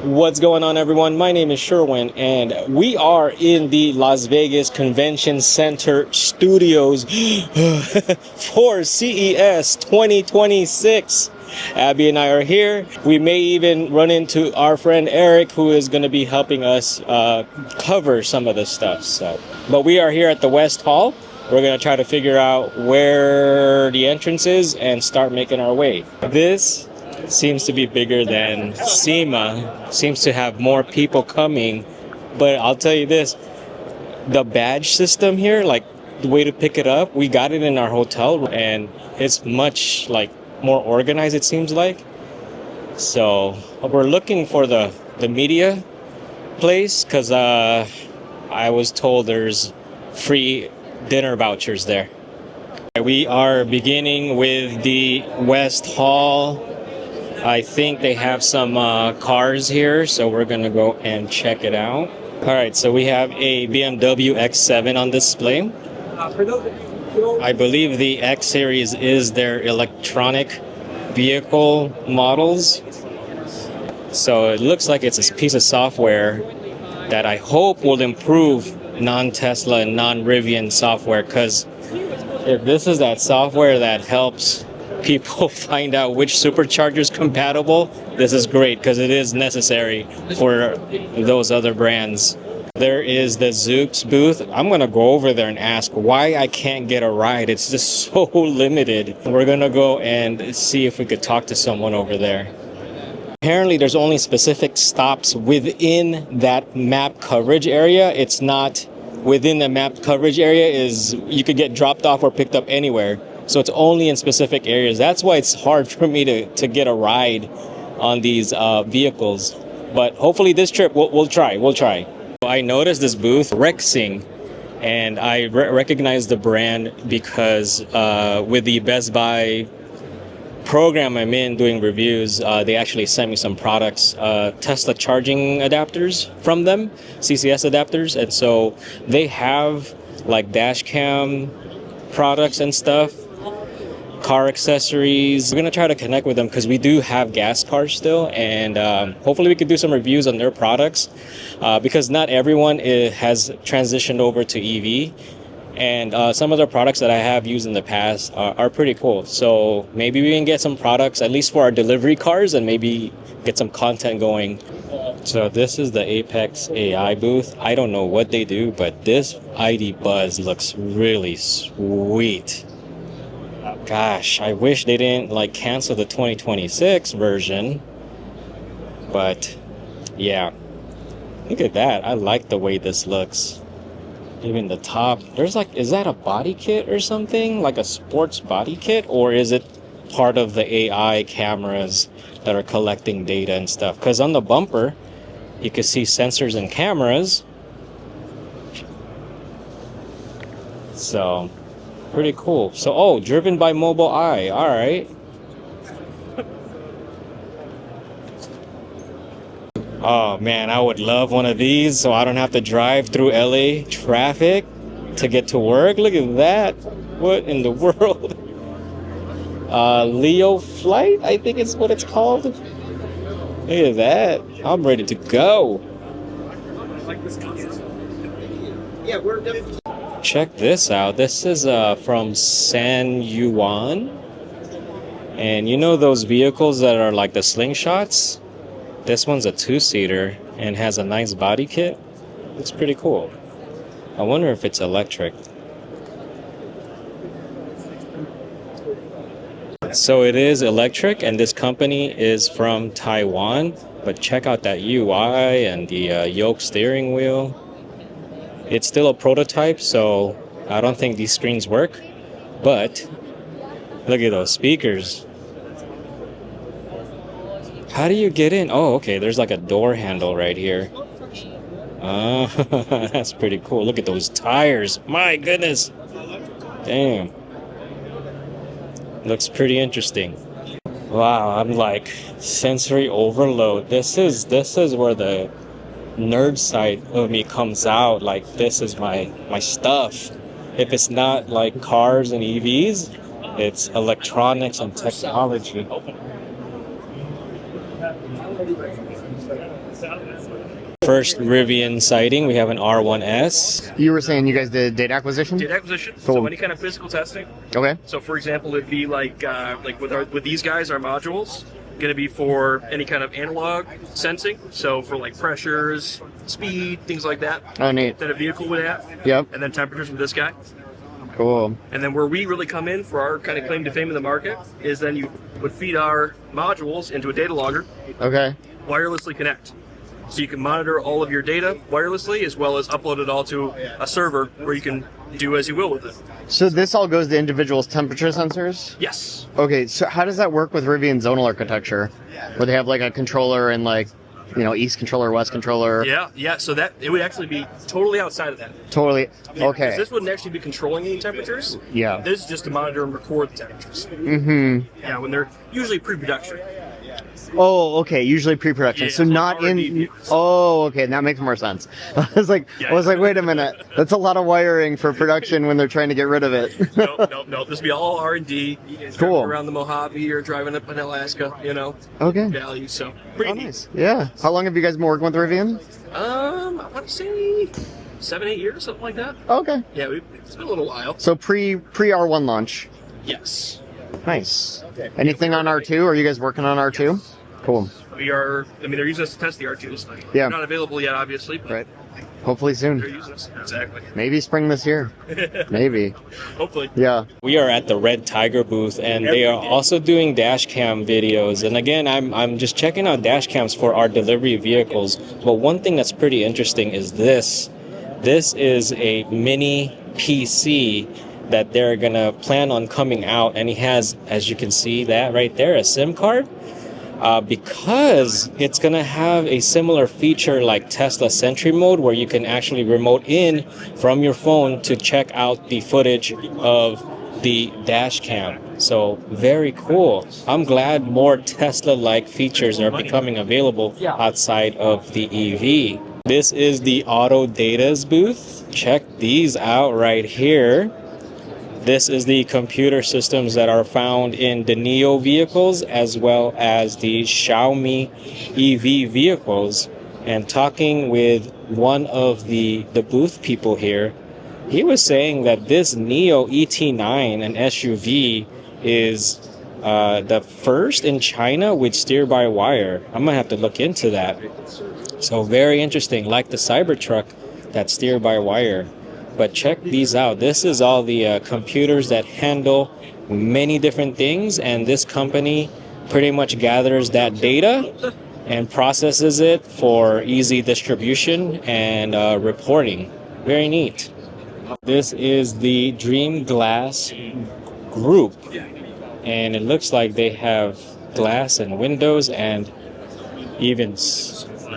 What's going on, everyone? My name is Sherwin, and we are in the Las Vegas Convention Center studios for CES 2026. Abby and I are here. We may even run into our friend Eric, who is going to be helping us cover some of this stuff. But we are here at the West Hall. We're going to try to figure out where the entrance is and start making our way. This seems to be bigger than SEMA, seems to have more people coming, but I'll tell you this, the badge system here, like the way to pick it up, we got it in our hotel and it's much like more organized, it seems like. So we're looking for the media place because I was told there's free dinner vouchers there. We are beginning with the West Hall. I think they have some cars here, so we're gonna go and check it out. All right, so we have a BMW X7 on display. I believe the X series is their electronic vehicle models. So it looks like it's a piece of software that I hope will improve non-Tesla and non-Rivian software, because if this is that software that helps people find out which supercharger is compatible, this is great because it is necessary for those other brands. There is the Zoox booth. I'm going to go over there and ask why I can't get a ride. It's just so limited. We're going to go and see if we could talk to someone over there. Apparently there's only specific stops within that map coverage area. It's not within the map coverage area, is you could get dropped off or picked up anywhere. So it's only in specific areas. That's why it's hard for me to get a ride on these vehicles. But hopefully this trip we'll try. I noticed this booth, Rexing, and I recognize the brand because with the Best Buy program I'm in doing reviews, they actually sent me some products, Tesla charging adapters from them, CCS adapters. And so they have like dash cam products and stuff, car accessories. We're gonna try to connect with them because we do have gas cars still, and hopefully we could do some reviews on their products because not everyone has transitioned over to EV, and some of the products that I have used in the past are pretty cool. So maybe we can get some products at least for our delivery cars and maybe get some content going. So this is the Apex AI booth. I don't know what they do, but this ID.Buzz looks really sweet. Gosh, I wish they didn't like cancel the 2026 version. But yeah, look at that. I like the way this looks. Even the top, there's like, is that a body kit or something? Like a sports body kit? Or is it part of the AI cameras that are collecting data and stuff? Because on the bumper, you can see sensors and cameras. So pretty cool. So, oh, driven by mobile eye. All right. Oh man, I would love one of these so I don't have to drive through LA traffic to get to work. Look at that. What in the world? LeoFlight, I think is what it's called. Look at that. I'm ready to go. Yeah, we're definitely. Check this out. This is from Yuan. And you know those vehicles that are like the slingshots? This one's a two-seater and has a nice body kit. It's pretty cool. I wonder if it's electric. So it is electric, and this company is from Taiwan. But check out that UI and the yoke steering wheel. It's still a prototype, so I don't think these screens work. But look at those speakers. How do you get in? Oh, okay, there's like a door handle right here. That's pretty cool. Look at those tires. My goodness. Damn. Looks pretty interesting. Wow, I'm like sensory overload. This is where the nerd side of me comes out. Like, this is my stuff. If it's not like cars and EVs, it's electronics and technology. First Rivian sighting, we have an R1S. You were saying you guys did data acquisition? Data acquisition. Cool. So any kind of physical testing. Okay. So for example, it'd be like with these guys, our modules, going to be for any kind of analog sensing. So for like pressures, speed, things like that. Oh, neat. That a vehicle would have. Yep. And then temperatures with this guy. Cool. And then where we really come in for our kind of claim to fame in the market is then you would feed our modules into a data logger. Okay. Wirelessly connect. So you can monitor all of your data wirelessly as well as upload it all to a server where you can do as you will with it. So this all goes to individuals' temperature sensors? Yes. Okay, so how does that work with Rivian zonal architecture? Where they have like a controller and like, you know, east controller, west controller? Yeah, so that it would actually be totally outside of that. Totally. Yeah, Okay. 'cause this wouldn't actually be controlling any temperatures. Yeah. This is just to monitor and record the temperatures. Mm-hmm. Yeah, when they're usually pre-production. Oh, okay. Usually pre-production, Yeah, so not R&D in. vehicles. Oh, okay. That makes more sense. I was like, wait a minute. That's a lot of wiring for production when they're trying to get rid of it. No. This would be all R&D. Cool. Around the Mojave or driving up in Alaska, you know. Okay. Valley, so pretty Oh, neat. nice. Yeah. How long have you guys been working with Rivian? I want to say 7-8 years, something like that. Okay. Yeah, it's been a little while. So pre R1 launch. Yes. Nice. Anything on R2? Are you guys working on R2? Cool. We are, they're using us to test the R2s. Yeah. They're not available yet, obviously, but Right. Hopefully they're soon. using us. Exactly. Maybe spring this year. Maybe. Hopefully. Yeah. We are at the RedTiger booth, and they are also doing dash cam videos. And again, I'm just checking out dash cams for our delivery vehicles. But one thing that's pretty interesting is this. This is a mini PC that they're gonna plan on coming out, and he has, as you can see that right there, a SIM card. Because it's going to have a similar feature like Tesla Sentry mode, where you can actually remote in from your phone to check out the footage of the dash cam. So very cool. I'm glad more Tesla-like features are becoming available outside of the EV. This is the Autodatas booth. Check these out right here. This is the computer systems that are found in the Neo vehicles as well as the Xiaomi EV vehicles. And talking with one of the booth people here, he was saying that this Neo ET9, an SUV, is the first in China with steer-by-wire. I'm gonna have to look into that. So very interesting, like the Cybertruck, that's steer-by-wire. But check these out. This is all the computers that handle many different things, and this company pretty much gathers that data and processes it for easy distribution and reporting. Very neat. This is the Dream Glass group, and it looks like they have glass and windows and even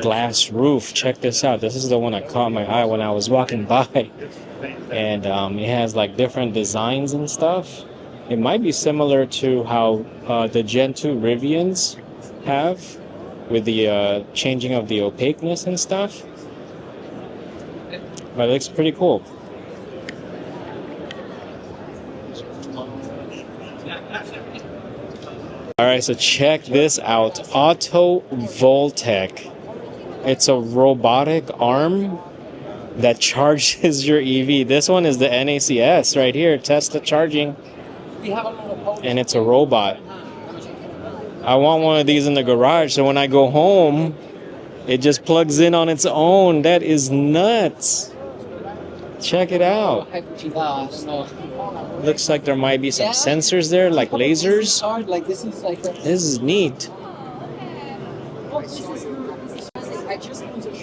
glass roof. Check this out. This is the one that caught my eye when I was walking by. And it has like different designs and stuff. It might be similar to how the Gen 2 Rivians have, with the changing of the opaqueness and stuff. But it looks pretty cool. Alright, so check this out. Auto Voltek. It's a robotic arm that charges your EV. This one is the NACS right here, Tesla charging. And it's a robot. I want one of these in the garage so when I go home, it just plugs in on its own. That is nuts. Check it out. Looks like there might be some sensors there, like lasers. This is neat.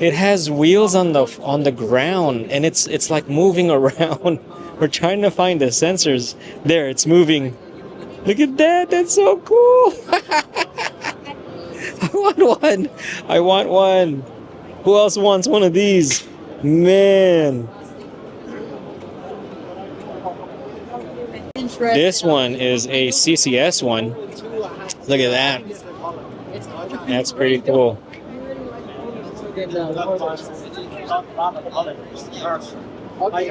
It has wheels on the ground, and it's like moving around. We're trying to find the sensors. There, it's moving. Look at that. That's so cool. I want one. I want one. Who else wants one of these? Man. This one is a CCS one. Look at that. That's pretty cool.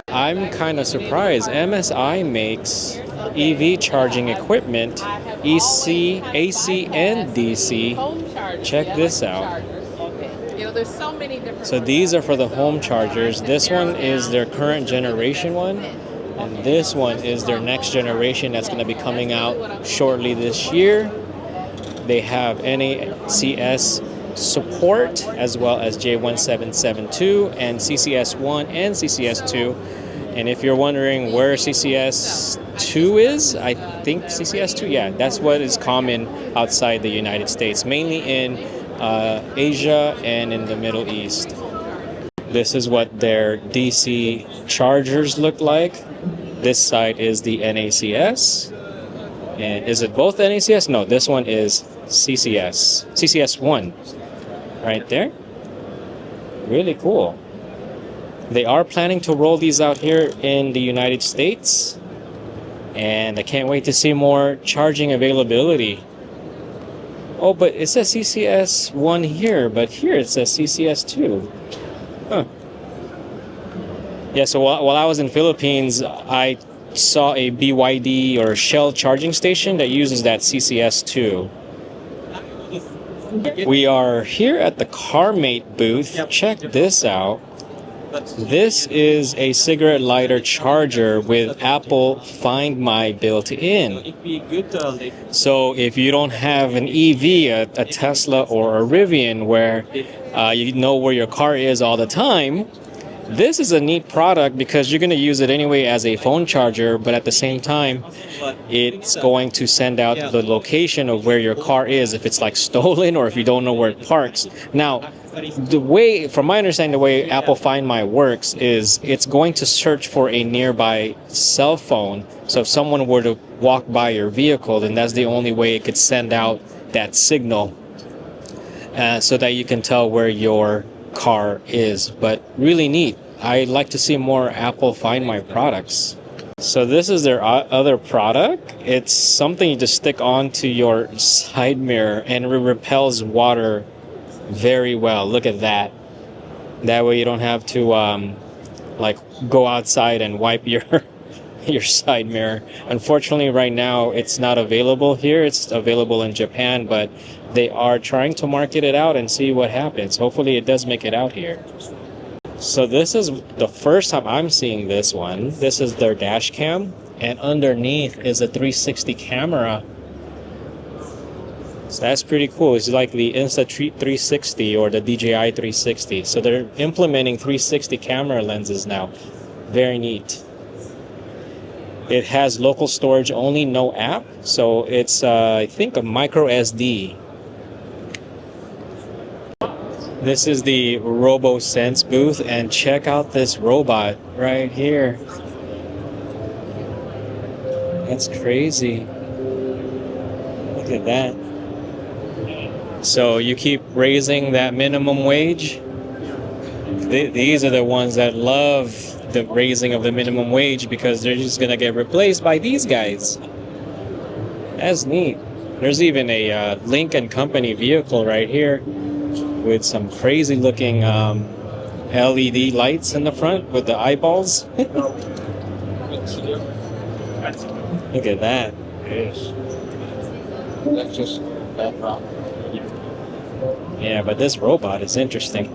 I'm kind of surprised. MSI makes EV charging equipment, AC, and DC. Check this out. You know, there's so many different. So these are for the home chargers. This one is their current generation one, and this one is their next generation that's going to be coming out shortly this year. They have NACS support as well as J1772 and CCS1 and CCS2. And if you're wondering where CCS2 is, I think CCS2, yeah, that's what is common outside the United States, mainly in Asia and in the Middle East. This is what their DC chargers look like. This side is the NACS. And is it both NACS? No, this one is CCS. CCS1. Right there. Really cool. They are planning to roll these out here in the United States. And I can't wait to see more charging availability. Oh, but it says CCS1 here, but here it says CCS2. Huh. Yeah, so while I was in Philippines, I saw a BYD or Shell charging station that uses that CCS2. We are here at the Carmate booth. Check this out. This is a cigarette lighter charger with Apple Find My built in. So if you don't have an EV, a Tesla or a Rivian, where you know where your car is all the time, this is a neat product because you're going to use it anyway as a phone charger, but at the same time, it's going to send out the location of where your car is if it's like stolen or if you don't know where it parks. Now, the way, from my understanding, the way Apple Find My works is it's going to search for a nearby cell phone. So if someone were to walk by your vehicle, then that's the only way it could send out that signal so that you can tell where your car is. But really neat. I'd like to see more Apple Find My products. So this is their other product. It's something you just stick onto your side mirror and it repels water very well. Look at that. That way you don't have to like go outside and wipe your your side mirror. Unfortunately, right now it's not available here. It's available in Japan, but they are trying to market it out and see what happens. Hopefully it does make it out here. So this is the first time I'm seeing this one. This is their dash cam, and underneath is a 360 camera. So that's pretty cool. It's like the Insta360 or the DJI 360. So they're implementing 360 camera lenses now. Very neat. It has local storage only, no app. So it's, I think, a micro SD. This is the Robosense booth, and check out this robot right here. That's crazy. Look at that. So you keep raising that minimum wage. These are the ones that love the raising of the minimum wage because they're just gonna get replaced by these guys. That's neat. There's even a Lincoln Company vehicle right here with some crazy looking LED lights in the front with the eyeballs. Look at that. That's just that rock. Yeah, but this robot is interesting.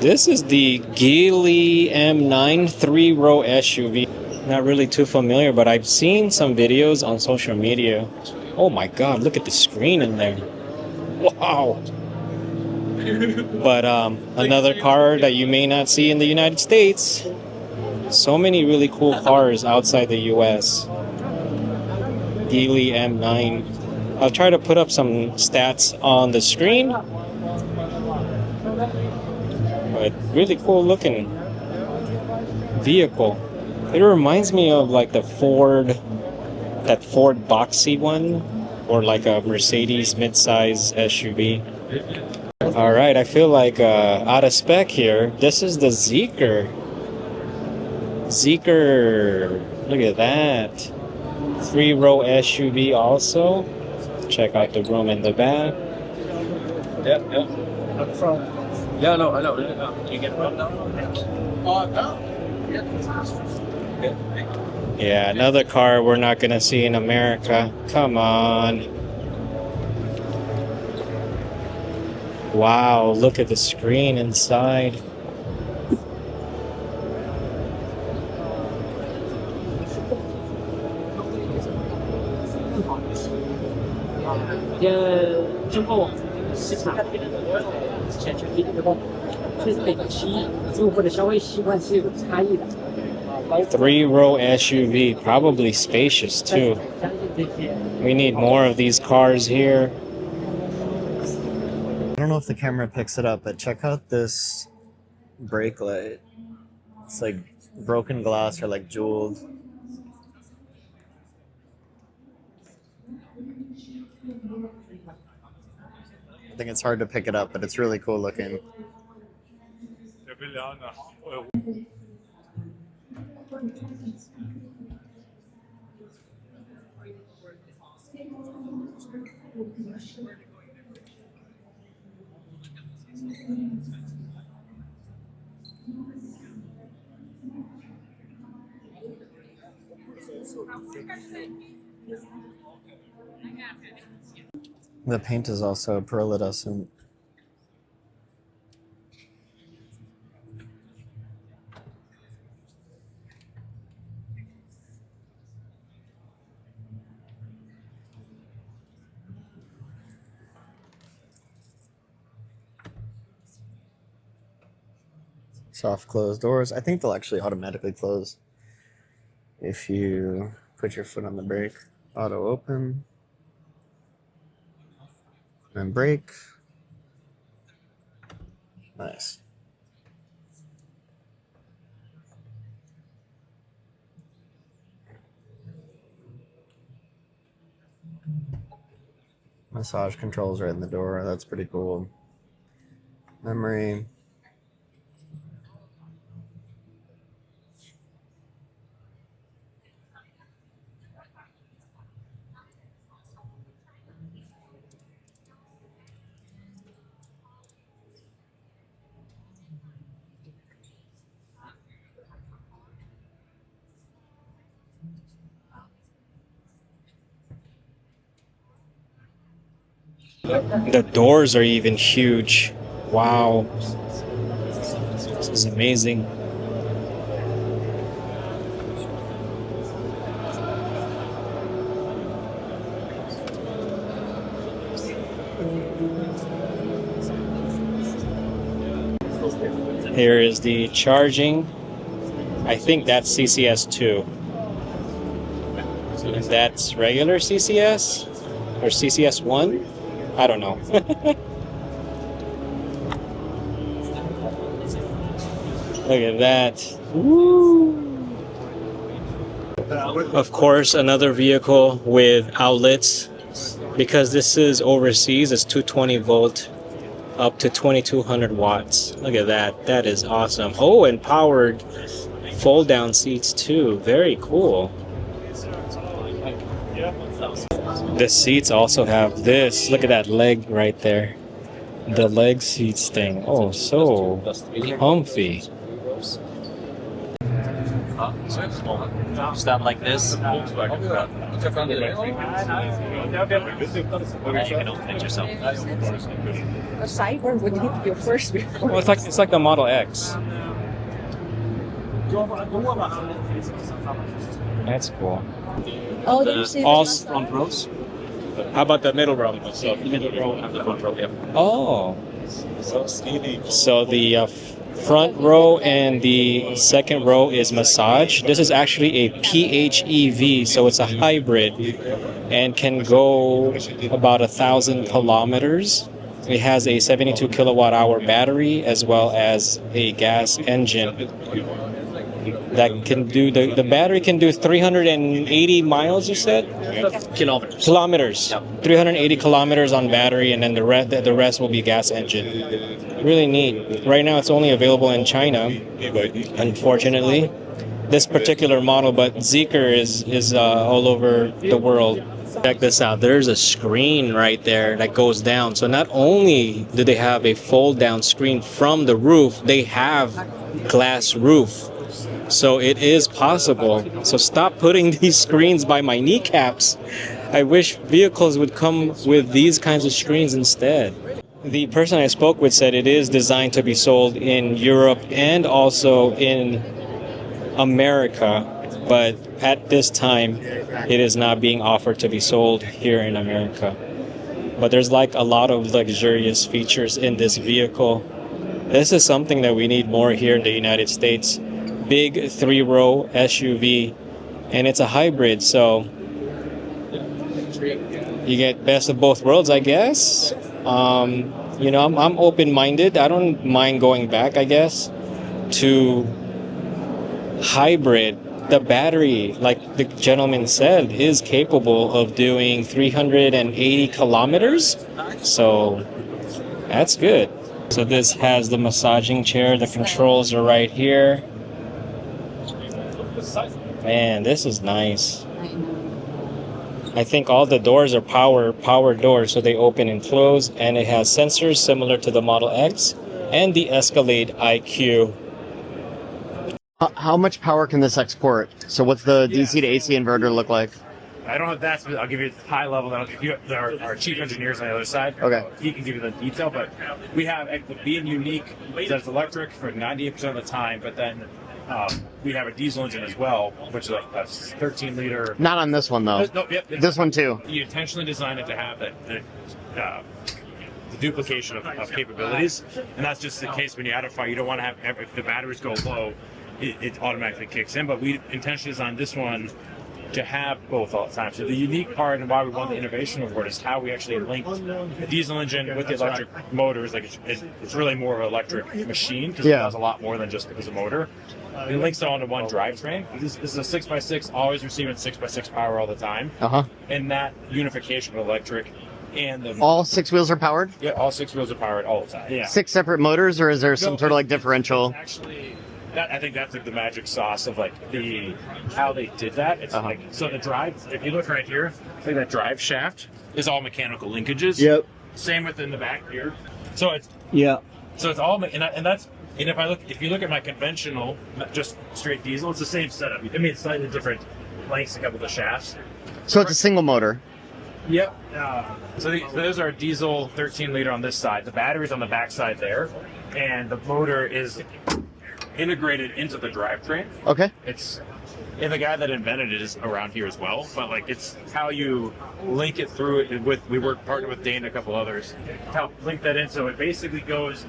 This is the Geely M9 3-row SUV. Not really too familiar, but I've seen some videos on social media. Oh my god, look at the screen in there. Wow. But another car that you may not see in the United States. So many really cool cars outside the US. Geely M9. I'll try to put up some stats on the screen. But really cool looking vehicle. It reminds me of like the Ford, that Ford box seat one, or like a Mercedes midsize SUV. All right, I feel like out of spec here. This is the Zeekr. Zeekr, look at that. 3-row SUV also. Check out the room in the back. Yeah, yeah. Up front. Yeah, no, I know. You get one now? No. Yeah, another car we're not gonna see in America. Come on. Wow, look at the screen inside. Three-row SUV, probably spacious too. We need more of these cars here. I don't know if the camera picks it up, but check out this brake light. It's like broken glass or like jeweled. I think it's hard to pick it up, but it's really cool looking. The paint is also pearlescent. Soft closed doors. I think they'll actually automatically close if you put your foot on the brake. Auto open. And brake. Nice. Massage controls right in the door. That's pretty cool. Memory. The doors are even huge. Wow. This is amazing. Here is the charging. I think that's CCS2. Is that regular CCS or CCS1? I don't know. Look at that. Woo. Of course, another vehicle with outlets. Because this is overseas, it's 220 volt up to 2200 watts. Look at that. That is awesome. Oh, and powered fold down seats too. Very cool. The seats also have this. Look at that leg right there. The leg seats thing. Oh, so comfy. Stand like this. And you can open it yourself. A cyber would hit you first before. Well, it's like the Model X. That's cool. Oh, there's All front rows. How about the middle row? So the middle row and the front row. Yeah. Oh, so the front row and the second row is massage. This is actually a PHEV, so it's a hybrid and can go about 1,000 kilometers. It has a 72 kilowatt hour battery as well as a gas engine that can do the battery can do 380 miles, you said? Kilometers. Yep. 380 kilometers on battery, and then the rest will be gas engine. Really neat. Right now it's only available in China, unfortunately. This particular model, but Zeekr is all over the world. Check this out. There's a screen right there that goes down. So not only do they have a fold down screen from the roof, they have glass roof. So it is possible. So stop putting these screens by my kneecaps. I wish vehicles would come with these kinds of screens instead. The person I spoke with said it is designed to be sold in Europe and also in America, but at this time it is not being offered to be sold here in America. But there's like a lot of luxurious features in this vehicle. This is something that we need more here in the United States. Big 3-row SUV, and it's a hybrid, so you get best of both worlds, I guess. You know, I'm open-minded. I don't mind going back, I guess, to hybrid. The battery, like the gentleman said, is capable of doing 380 kilometers. So that's good. So this has the massaging chair. The controls are right here. Man, this is nice. I think all the doors are power doors, so they open and close, and it has sensors similar to the Model X and the Escalade IQ. How much power can this export? So what's the DC to AC inverter look like? I don't have that, but I'll give you the high level. That'll give you our chief engineers on the other side. Okay. He can give you the detail, but we have being unique. That's electric for 98% of the time, but then we have a diesel engine as well, which is a 13-liter. Not on this one though. No, yep, This one too. You intentionally designed it to have the duplication of capabilities, and that's just the case when you add a fire. You don't want to have, if the batteries go low, it automatically kicks in. But we intentionally designed this one to have both all the time. So the unique part and why we won the innovation award is how we actually linked the diesel engine with the electric motors. Like it's really more of an electric machine because it does a lot more than just because of motor. It links it all into one drivetrain. This is a 6x6, always receiving 6x6 power all the time. And that unification of electric and the all 6 wheels are powered? Yeah, all 6 wheels are powered all the time. Yeah. 6 separate motors, or is there some sort of like differential? Actually, I think that's like the magic sauce of like how they did that. It's like, so the drive, if you look right here, like that drive shaft is all mechanical linkages. Yep. Same within the back here. So it's so it's all and if you look at my conventional, just straight diesel, it's the same setup. I mean, it's slightly different lengths, a couple of the shafts. So it's a single motor. Yep. So those are diesel 13-liter on this side. The battery's on the back side there, and the motor is integrated into the drivetrain. Okay. And the guy that invented it is around here as well, but like it's how you link it through it we partnered with Dane and a couple others to help link that in, so it basically goes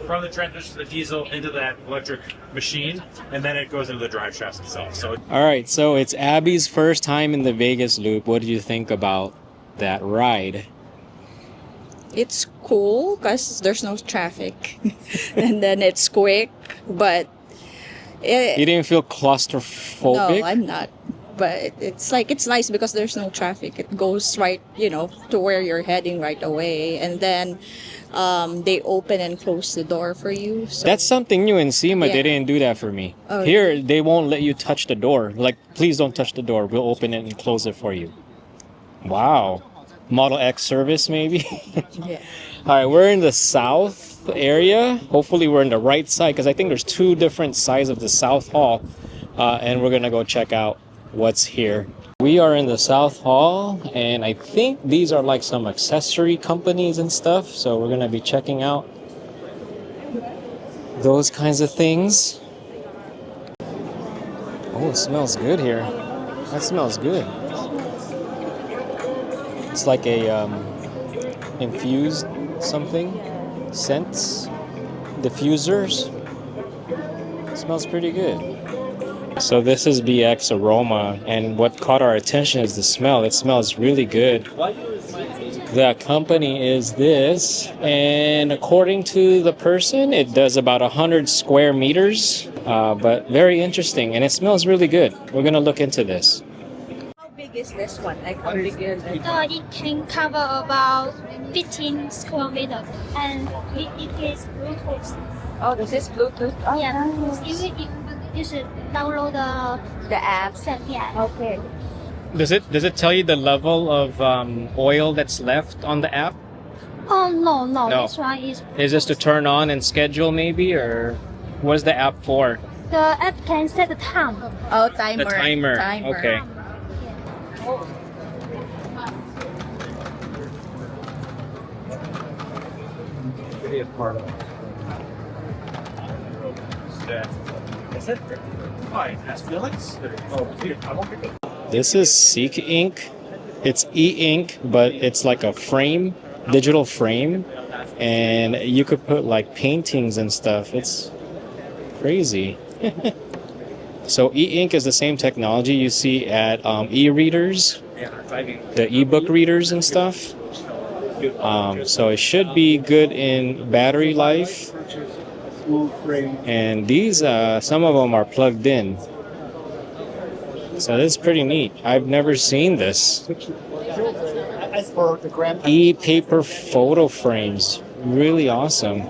from the transmission to the diesel into that electric machine, and then it goes into the drive shaft itself. So All right, so it's Abby's first time in the Vegas Loop. What did you think about that ride? It's cool because there's no traffic, and then it's quick. But You didn't feel claustrophobic? no, I'm not. But it's nice because there's no traffic. It goes right, to where you're heading right away, and then they open and close the door for you. So That's something new in SEMA. Yeah. They didn't do that for me. Oh, Here, they won't let you touch the door. Like, please don't touch the door. We'll open it and close it for you. Wow. Model X service, maybe? yeah. All right, we're in the south area. Hopefully we're in the right side, because I think there's 2 different sides of the South Hall. And we're going to go check out what's here. We are in the South Hall, and I think these are like some accessory companies and stuff. So we're going to be checking out those kinds of things. Oh, it smells good here. That smells good. It's like a infused something, scents, diffusers. It smells pretty good. So this is BX Aroma, and what caught our attention is the smell. It smells really good. The company is this, and according to the person, it does about 100 square meters, but very interesting, and it smells really good. We're gonna look into this. How big is this one? Like how big is it? It can cover about 15 square meters, and it is Bluetooth. Oh, this is Bluetooth. Oh, Yeah, nice. you should download the The app. Yeah. Okay. Does it tell you the level of oil that's left on the app? Oh no, no, No. this one is. Is this to turn on and schedule maybe, or what is the app for? The app can set the time. Oh, timer. The timer. Okay. This is SeekInk. It's e-ink, but it's like a frame, digital frame, and you could put like paintings and stuff. It's crazy. So e-ink is the same technology you see at e-readers, the e-book readers and stuff. So it should be good in battery life. And these, some of them are plugged in. So this is pretty neat. I've never seen this. E-paper photo frames. Really awesome.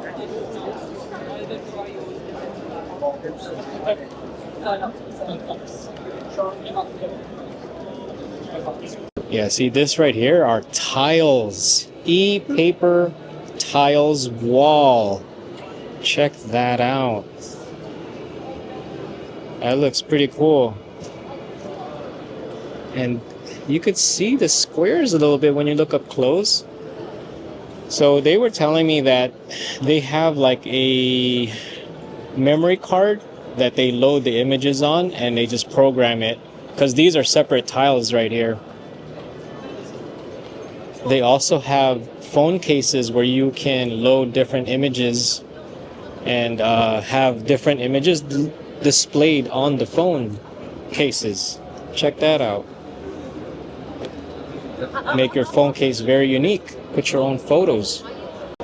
Yeah, see this right here are tiles. E-paper tiles wall. Check that out. That looks pretty cool. And you could see the squares a little bit when you look up close. So they were telling me that they have like a memory card that they load the images on and they just program it, because these are separate tiles right here. They also have phone cases where you can load different images and have different images displayed on the phone cases. Check that out. Make your phone case very unique. Put your own photos.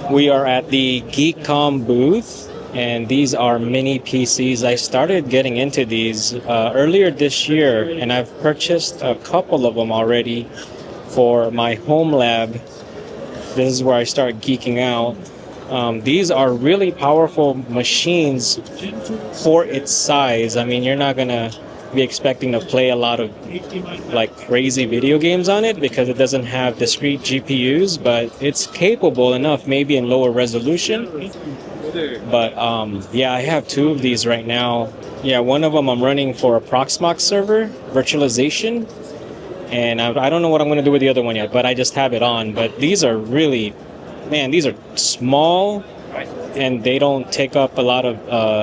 We are at the Geekom booth, and these are mini PCs. I started getting into these earlier this year, and I've purchased a couple of them already for my home lab. This is where I start geeking out. These are really powerful machines for its size. I mean, you're not gonna be expecting to play a lot of like crazy video games on it because it doesn't have discrete GPUs, but it's capable enough, maybe in lower resolution. But yeah, I have two of these right now. Yeah, one of them I'm running for a Proxmox server virtualization, and I don't know what I'm going to do with the other one yet, but I just have it on. But these are really, man, these are small and they don't take up a lot of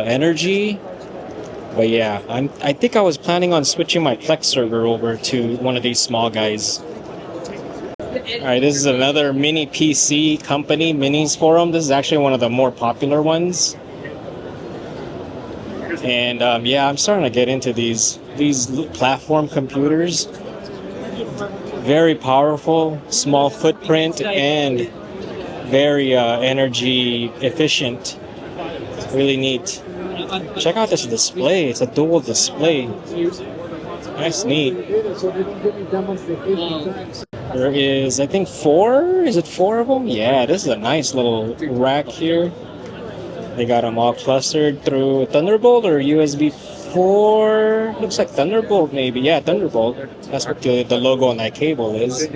energy. But yeah, I think I was planning on switching my Plex server over to one of these small guys. Alright, this is another mini PC company, Minisforum. This is actually one of the more popular ones. And yeah, I'm starting to get into these platform computers. Very powerful, small footprint, and very energy efficient. Really neat. Check out this display. It's a dual display. That's neat. There is, I think, is it four of them? Yeah, this is a nice little rack here. They got them all clustered through Thunderbolt or USB 4. Looks like Thunderbolt maybe. Yeah, Thunderbolt. That's what the logo on that cable is.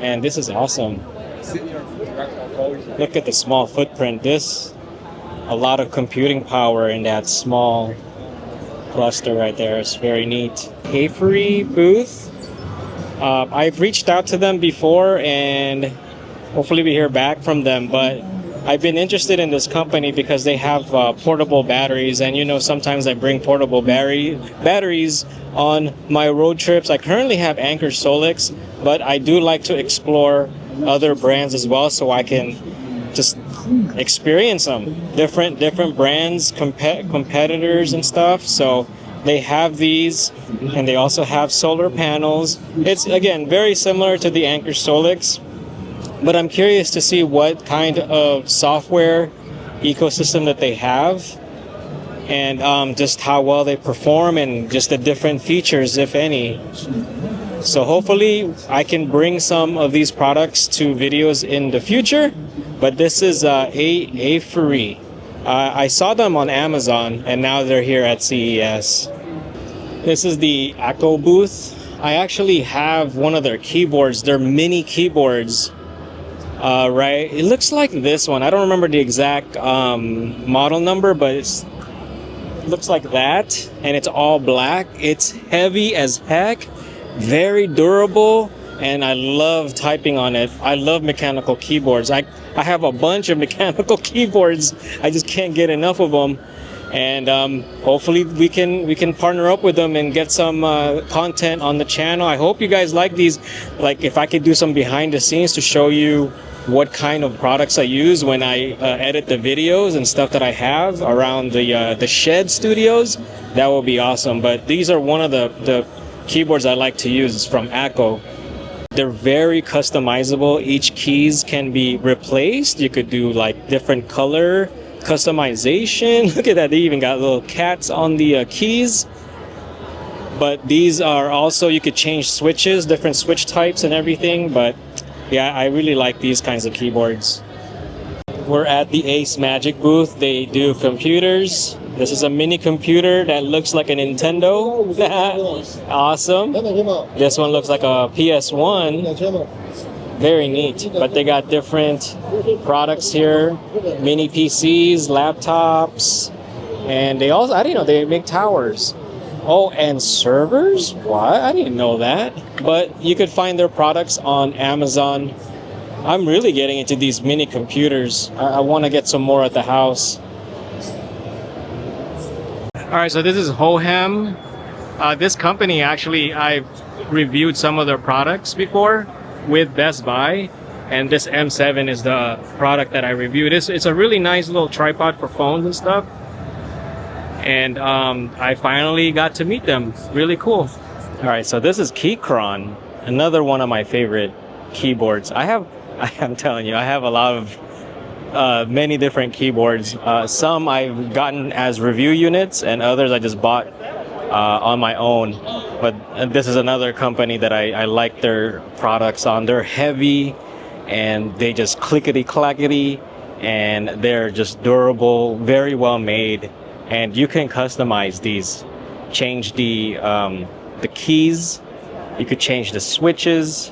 And this is awesome. Look at the small footprint. A lot of computing power in that small cluster right there. It's very neat. Aferiy booth. I've reached out to them before and hopefully we hear back from them, but I've been interested in this company because they have portable batteries, and you know, sometimes I bring portable batteries on my road trips. I currently have Anker Solix, but I do like to explore other brands as well, so I can just experience them, different brands, competitors and stuff. So they have these, and they also have solar panels. It's again very similar to the Anker Solix, but I'm curious to see what kind of software ecosystem that they have, and just how well they perform, and just the different features, if any. So hopefully I can bring some of these products to videos in the future. But this is Aferiy. I saw them on Amazon, and now they're here at CES. This is the Echo booth. I actually have one of their keyboards. They're mini keyboards, right? It looks like this one. I don't remember the exact model number, but it looks like that, and it's all black. It's heavy as heck, very durable, and I love typing on it. I love mechanical keyboards. I have a bunch of mechanical keyboards. I just can't get enough of them. And hopefully we can partner up with them and get some content on the channel. I hope you guys like these. Like, if I could do some behind the scenes to show you what kind of products I use when I edit the videos and stuff that I have around the shed studios, that would be awesome. But these are one of the keyboards I like to use. It's from ACO. They're very customizable. Each keys can be replaced. You could do like different color customization. Look at that, they even got little cats on the keys. But these are also, you could change switches, different switch types and everything. But yeah, I really like these kinds of keyboards. We're at the Ace Magic booth. They do computers. This is a mini computer that looks like a Nintendo. Awesome. This one looks like a PS1. Very neat. But they got different products here. Mini PCs, laptops, and they also, I didn't know they make towers. Oh, and servers? What? I didn't know that. But you could find their products on Amazon. I'm really getting into these mini computers. I want to get some more at the house. All right, so this is Hohem. This company, actually, I've reviewed some of their products before with Best Buy, and this M7 is the product that I reviewed. It's a really nice little tripod for phones and stuff, and I finally got to meet them. Really cool. All right, so this is Keychron, another one of my favorite keyboards. I'm telling you, I have a lot of many different keyboards. Some I've gotten as review units, and others I just bought on my own. But this is another company that I like their products on. They're heavy, and they just clickety clackety, and they're just durable, very well made. And you can customize these, change the keys. You could change the switches.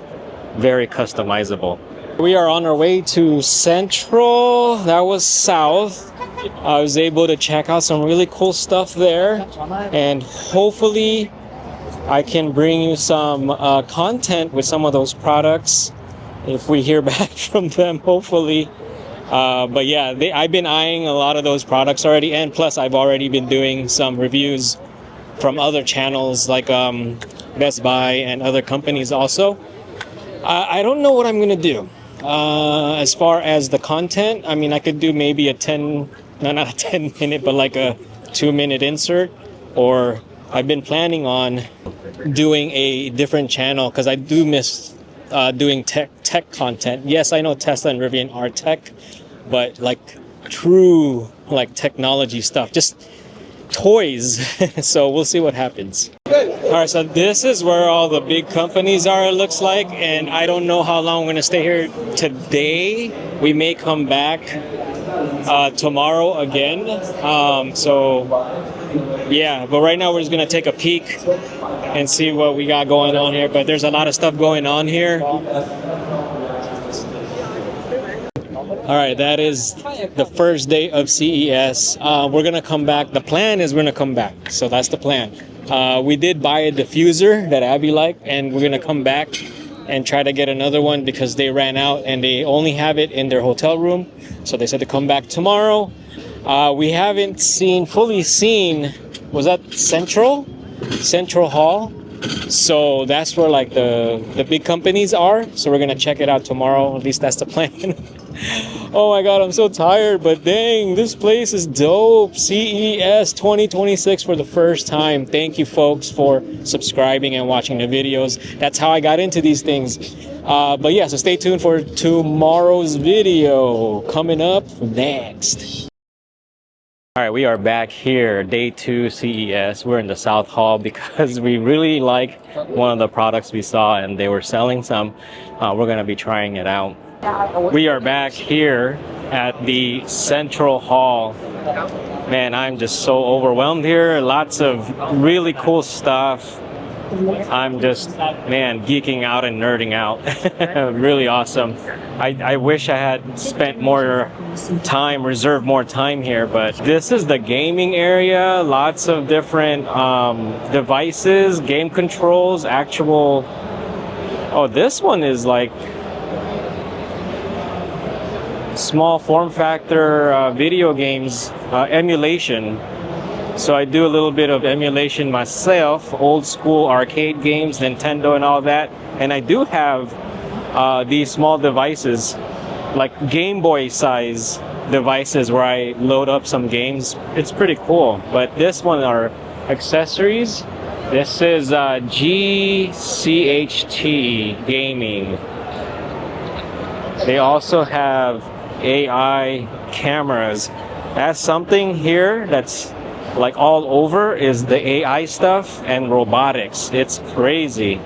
Very customizable. We are on our way to Central. That was south. I was able to check out some really cool stuff there, and hopefully I can bring you some content with some of those products if we hear back from them, hopefully. But yeah, I've been eyeing a lot of those products already, and plus I've already been doing some reviews from other channels like Best Buy and other companies also. I don't know what I'm gonna do as far as the content. I mean, I could do maybe not a 10 minute, but like a 2-minute insert, or I've been planning on doing a different channel because I do miss doing tech content. Yes, I know Tesla and Rivian are tech, but like true like technology stuff, just toys. So we'll see what happens. All right, so this is where all the big companies are, it looks like, and I don't know how long we're gonna stay here today. We may come back tomorrow again. So yeah, but right now we're just gonna take a peek and see what we got going on here. But there's a lot of stuff going on here. All right, that is the first day of CES. We're gonna come back. The plan is we're gonna come back, so that's the plan. We did buy a diffuser that Abby liked, and we're gonna come back and try to get another one because they ran out and they only have it in their hotel room. So they said to come back tomorrow. We haven't fully seen, was that Central Hall? So that's where like the big companies are. So we're gonna check it out tomorrow. At least that's the plan. Oh my god, I'm so tired, but dang, this place is dope. CES 2026 for the first time. Thank you folks for subscribing and watching the videos. That's how I got into these things. But yeah, so stay tuned for tomorrow's video coming up next. All right, we are back here, day 2 CES. We're in the South Hall because we really like one of the products we saw and they were selling some. We're gonna be trying it out. We are back here at the Central Hall. Man, I'm just so overwhelmed here. Lots of really cool stuff. I'm just, man, geeking out and nerding out. Really awesome. I wish I had spent more time, reserved more time here, but this is the gaming area. Lots of different devices, game controls, actual... Oh, this one is like small form factor video games emulation. So I do a little bit of emulation myself, old school arcade games, Nintendo and all that. And I do have these small devices, like Game Boy size devices where I load up some games. It's pretty cool. But this one are accessories. This is GCHT Gaming. They also have AI cameras. That's something here that's like all over is the AI stuff and robotics. It's crazy.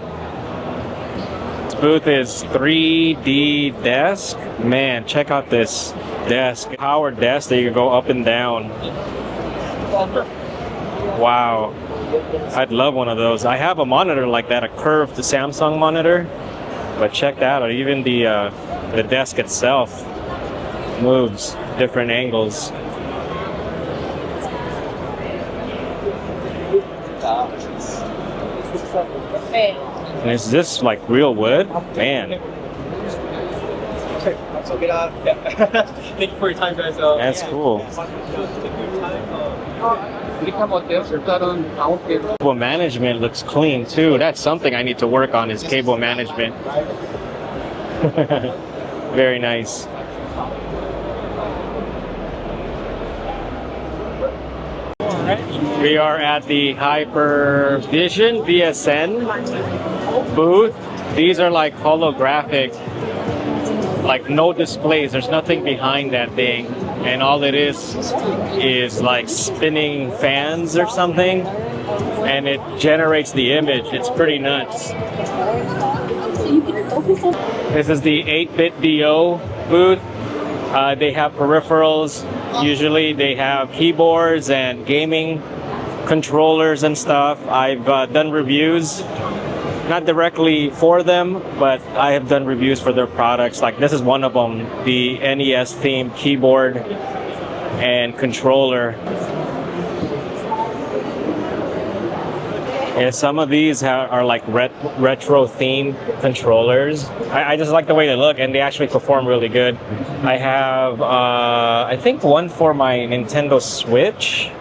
This booth is 3D desk. Man, check out this desk. Powered desk that you can go up and down. Wow. I'd love one of those. I have a monitor like that, a curved Samsung monitor. But check that out. Even the desk itself moves different angles. And is this like real wood? Man. Thank you for your time, guys. That's cool. Cable management looks clean too. That's something I need to work on, is cable management. Very nice. We are at the Hypervision VSN booth. These are like holographic, like no displays. There's nothing behind that thing. And all it is like spinning fans or something. And it generates the image. It's pretty nuts. This is the 8-bit DO booth. They have peripherals. Usually they have keyboards and gaming controllers and stuff. I've done reviews, not directly for them, but I have done reviews for their products. Like this is one of them, the NES themed keyboard and controller. Yeah, some of these are like retro themed controllers. I just like the way they look, and they actually perform really good. I have, I think one for my Nintendo Switch.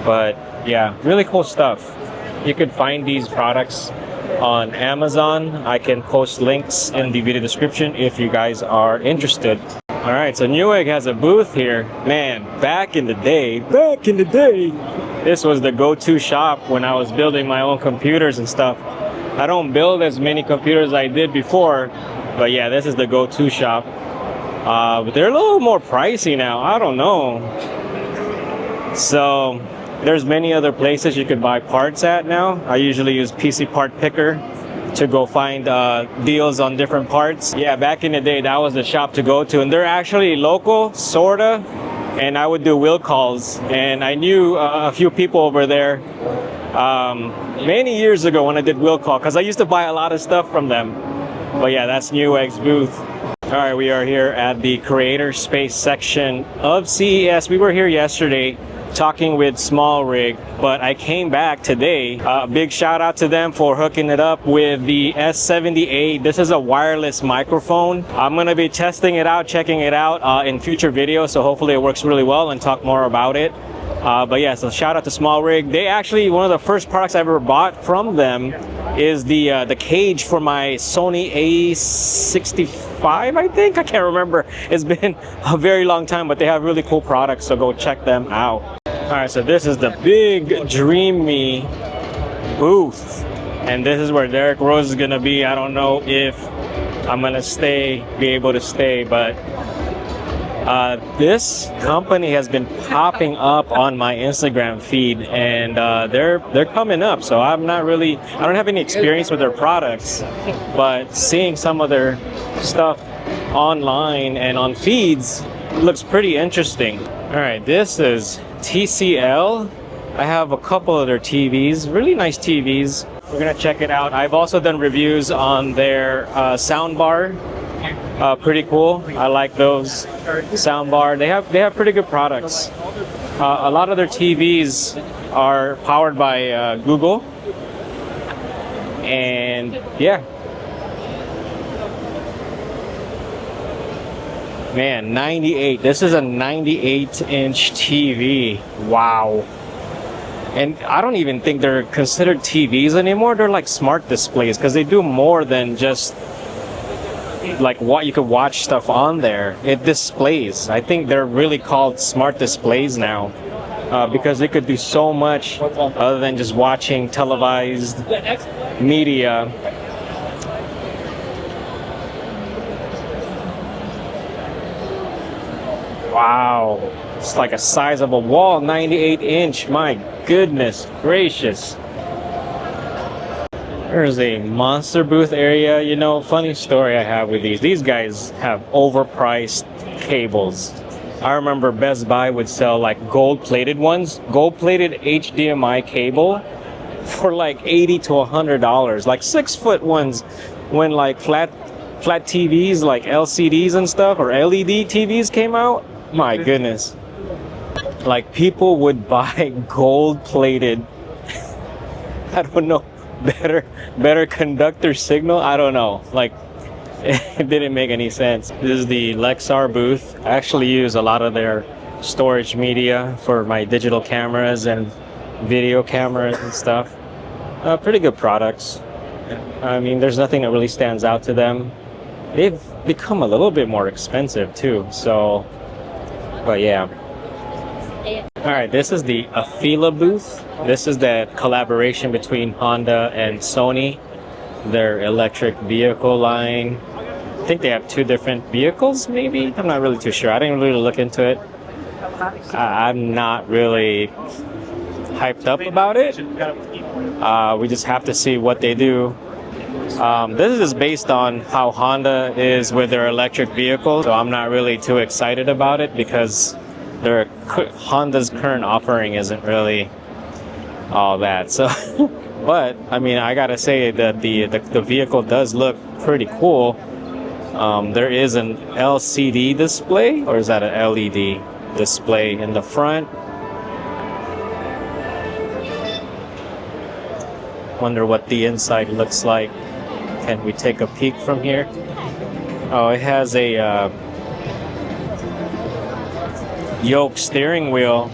But yeah, really cool stuff. You could find these products on Amazon. I can post links in the video description if you guys are interested. All right, so Newegg has a booth here. Man, back in the day, this was the go-to shop when I was building my own computers and stuff. I don't build as many computers as I did before, but yeah, this is the go-to shop. But they're a little more pricey now. I don't know. So there's many other places you could buy parts at now. I usually use PC Part Picker to go find deals on different parts. Yeah, back in the day, that was the shop to go to. And they're actually local, sorta. And I would do will calls. And I knew a few people over there many years ago when I did will call, because I used to buy a lot of stuff from them. But yeah, that's Newegg's booth. All right, we are here at the Creator Space section of CES. We were here yesterday talking with Small Rig, but I came back today. Big shout out to them for hooking it up with the S78. This is a wireless microphone. I'm gonna be testing it out, checking it out in future videos, so hopefully it works really well and talk more about it. But yeah, so shout out to Small Rig. They actually, one of the first products I ever bought from them is the cage for my Sony A65, I think. I can't remember. It's been a very long time, but they have really cool products, so go check them out. All right, so this is the big dreamy booth, and this is where Derek Rose is gonna be. I don't know if I'm gonna be able to stay, but this company has been popping up on my Instagram feed, and they're coming up. So I don't have any experience with their products, but seeing some of their stuff online and on feeds looks pretty interesting. All right, this is TCL. I have a couple of their TVs, really nice TVs. We're gonna check it out. I've also done reviews on their sound bar. Pretty cool. I like those sound bar. They have pretty good products. A lot of their TVs are powered by Google, and yeah. Man, 98. This is a 98-inch TV. Wow. And I don't even think they're considered TVs anymore. They're like smart displays because they do more than just like what you could watch stuff on there. It displays. I think they're really called smart displays now because they could do so much other than just watching televised media. Wow, it's like a size of a wall, 98-inch. My goodness gracious. There's a monster booth area. You know, funny story I have with these. These guys have overpriced cables. I remember Best Buy would sell like gold-plated ones, gold-plated HDMI cable for like $80 to $100. Like 6-foot ones when like flat TVs like LCDs and stuff or LED TVs came out. My goodness. Like people would buy gold-plated, I don't know, better conductor signal. I don't know. Like it didn't make any sense. This is the Lexar booth. I actually use a lot of their storage media for my digital cameras and video cameras and stuff. Pretty good products. I mean, there's nothing that really stands out to them. They've become a little bit more expensive too, so, but yeah. All right, this is the Afeela booth. This is that collaboration between Honda and Sony, their electric vehicle line. I think they have 2 different vehicles, maybe? I'm not really too sure. I didn't really look into it. I'm not really hyped up about it. We just have to see what they do. This is based on how Honda is with their electric vehicles, so I'm not really too excited about it because Honda's current offering isn't really all that. So, but I mean, I gotta say that the vehicle does look pretty cool. There is an LCD display, or is that an LED display in the front? Wonder what the inside looks like. Can we take a peek from here? Oh, it has a yoke steering wheel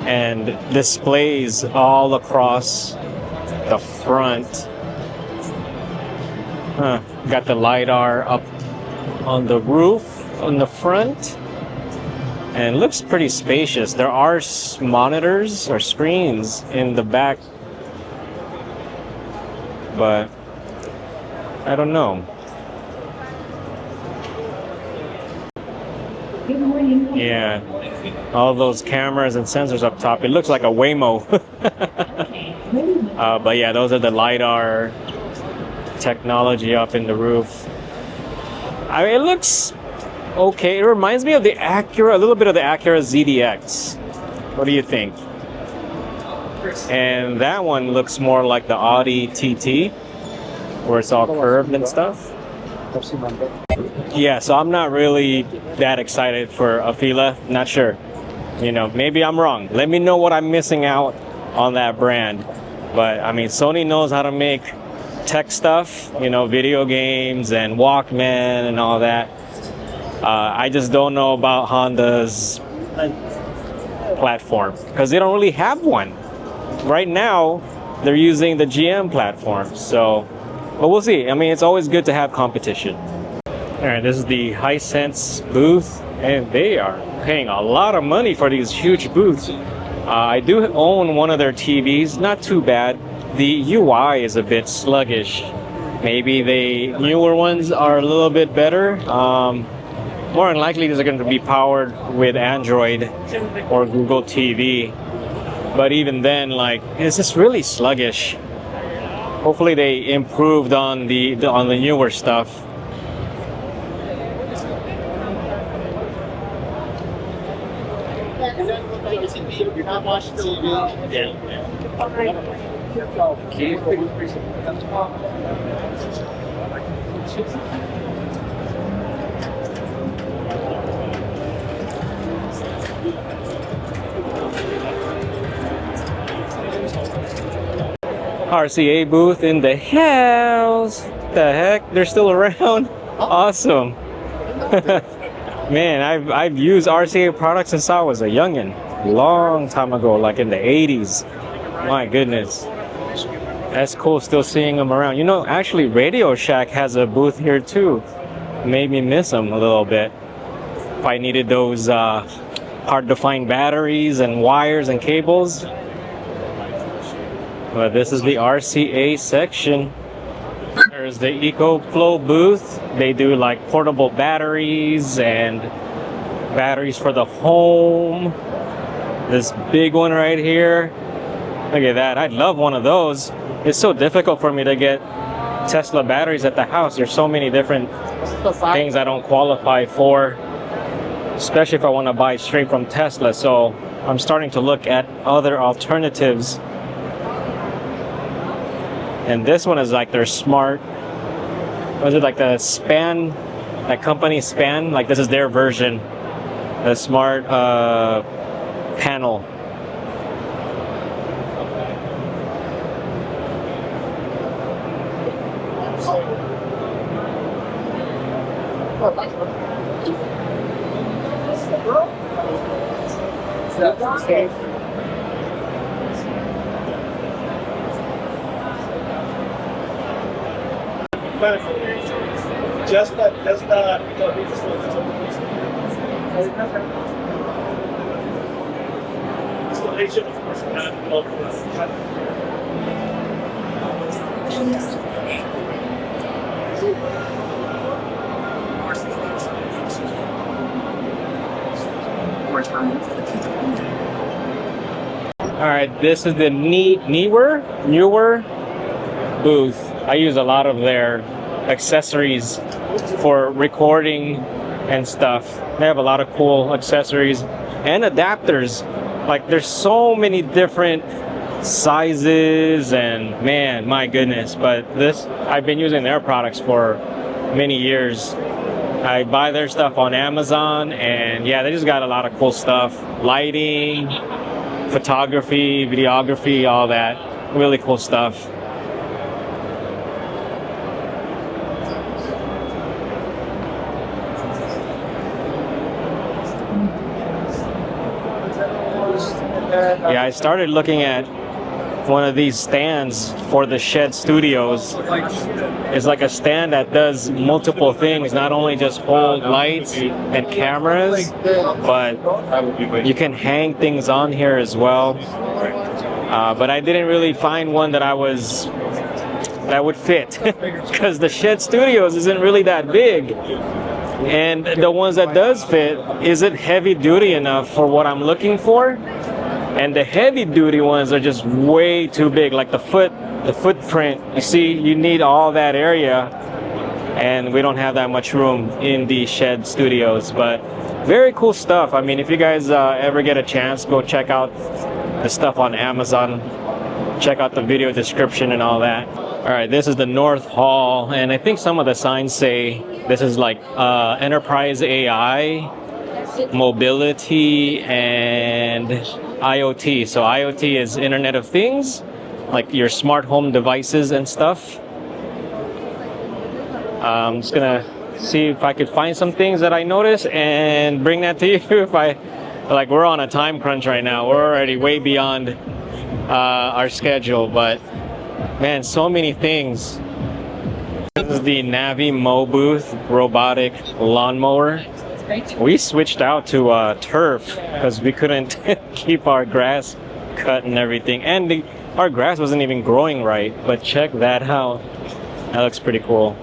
and displays all across the front. Got the LiDAR up on the roof on the front, and it looks pretty spacious. There are monitors or screens in the back, but I don't know. Yeah, all those cameras and sensors up top. It looks like a Waymo. But yeah, those are the LiDAR technology up in the roof. I mean, it looks okay. It reminds me of the Acura, a little bit of the Acura ZDX. What do you think? And that one looks more like the Audi TT, where it's all curved and stuff. Yeah, so I'm not really that excited for Afeela. Not sure. You know, maybe I'm wrong. Let me know what I'm missing out on that brand. But I mean, Sony knows how to make tech stuff, you know, video games and Walkman and all that. I just don't know about Honda's platform because they don't really have one. Right now, they're using the GM platform. So, but we'll see. I mean, it's always good to have competition. All right, this is the Hisense booth, and they are paying a lot of money for these huge booths. I do own one of their TVs, not too bad. The UI is a bit sluggish. Maybe the newer ones are a little bit better. More than likely, these are going to be powered with Android or Google TV. But even then, like, it's just really sluggish. Hopefully, they improved on the newer stuff. You're not watching TV. RCA booth in the house. The heck, they're still around. Awesome. Man, I've used RCA products since I was a youngin', long time ago, like in the 80s. My goodness, that's cool. Still seeing them around. You know, actually, Radio Shack has a booth here too. Made me miss them a little bit. If I needed those hard to find batteries and wires and cables. But this is the RCA section. There's the EcoFlow booth. They do like portable batteries and batteries for the home. This big one right here. Look at that. I'd love one of those. It's so difficult for me to get Tesla batteries at the house. There's so many different things I don't qualify for, especially if I want to buy straight from Tesla. So I'm starting to look at other alternatives. And this one is like their smart, was it like the Span, that company Span? Like this is their version, the smart panel. Just the installation, of course, All right, this is the newer booth. I use a lot of their accessories for recording and stuff. They have a lot of cool accessories and adapters. Like there's so many different sizes and man, my goodness. But this, I've been using their products for many years. I buy their stuff on Amazon and yeah, they just got a lot of cool stuff. Lighting, photography, videography, all that. Really cool stuff. Yeah, I started looking at one of these stands for the Shed Studios. It's like a stand that does multiple things, not only just hold lights and cameras, but you can hang things on here as well. But I didn't really find one that would fit because the Shed Studios isn't really that big. And the ones that does fit isn't heavy duty enough for what I'm looking for. And the heavy duty ones are just way too big, like the footprint. You see, you need all that area, and we don't have that much room in the Shed Studios. But very cool stuff. I mean, if you guys ever get a chance, go check out the stuff on Amazon. Check out the video description and all that. All right, this is the North Hall, and I think some of the signs say this is like Enterprise AI, Mobility, and IoT. So IoT is Internet of Things, like your smart home devices and stuff. I'm just gonna see if I could find some things that I noticed and bring that to you. If I, like, we're on a time crunch right now. We're already way beyond our schedule, but man, so many things. This is the Navi Mo booth, robotic lawnmower. We switched out to turf because we couldn't keep our grass cut and everything, and our grass wasn't even growing right. But check that out. That looks pretty cool.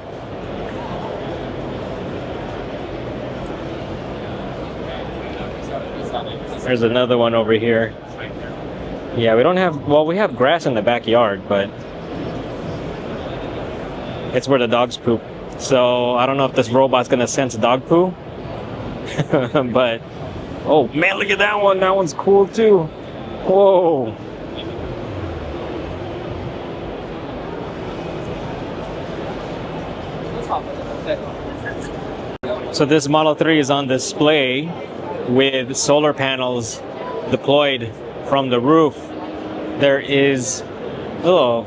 There's another one over here. Yeah, we don't have, well, we have grass in the backyard, but it's where the dogs poop. So I don't know if this robot's gonna sense dog poo. But oh man, look at that one. That one's cool too. Whoa. So this Model 3 is on display with solar panels deployed from the roof. There is a little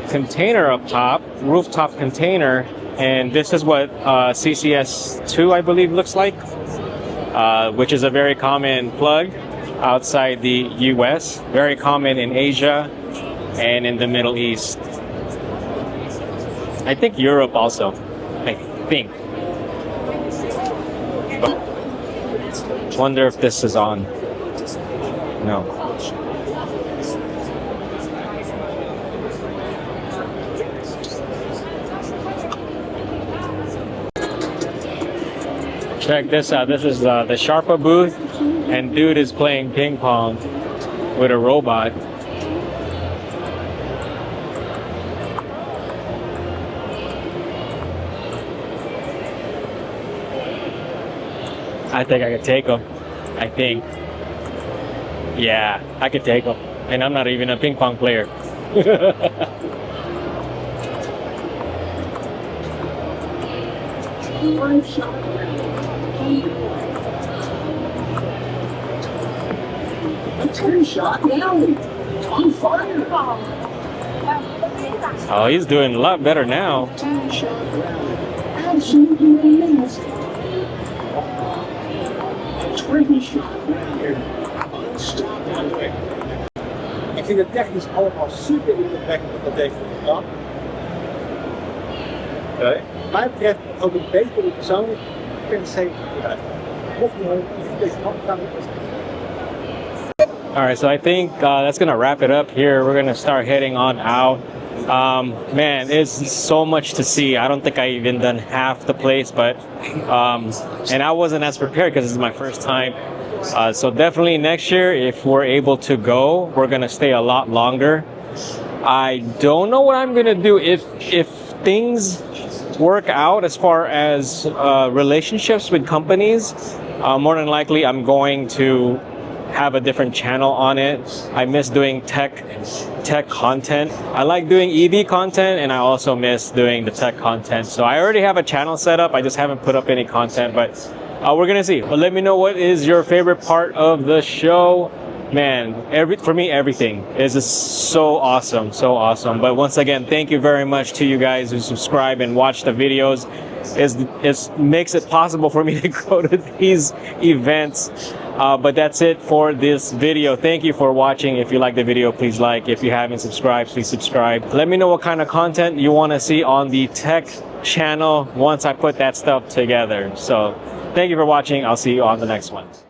container up top, rooftop container, and this is what CCS2 I believe looks like, which is a very common plug outside the US, very common in Asia and in the Middle East. I think Europe also, I think. Wonder if this is on. No. Check this out. This is the Sharpa booth, and dude is playing ping pong with a robot. I think I could take him. I think. Yeah, I could take him. And I'm not even a ping pong player. Oh, he's doing a lot better now. Ik vind het technisch allemaal super indrukwekkend wat dat heeft gedaan. Wat mij betreft ook een beetje de persoonlijk PC. Mocht je deze kant gaan. Alright, so I think that's gonna wrap it up here. We're gonna start heading on out. Man, it's so much to see. I don't think I even done half the place, but and I wasn't as prepared because it's my first time. So definitely next year, if we're able to go, we're gonna stay a lot longer. I don't know what I'm gonna do if things work out as far as relationships with companies. More than likely, I'm going to have a different channel on it. I miss doing tech content. I like doing EV content, and I also miss doing the tech content. So I already have a channel set up. I just haven't put up any content, but we're gonna see. But let me know what is your favorite part of the show. Man, for me, everything is just so awesome, so awesome. But once again, thank you very much to you guys who subscribe and watch the videos. It makes it possible for me to go to these events. But that's it for this video. Thank you for watching. If you like the video, please like. If you haven't subscribed, please subscribe. Let me know what kind of content you want to see on the tech channel once I put that stuff together. So thank you for watching. I'll see you on the next one.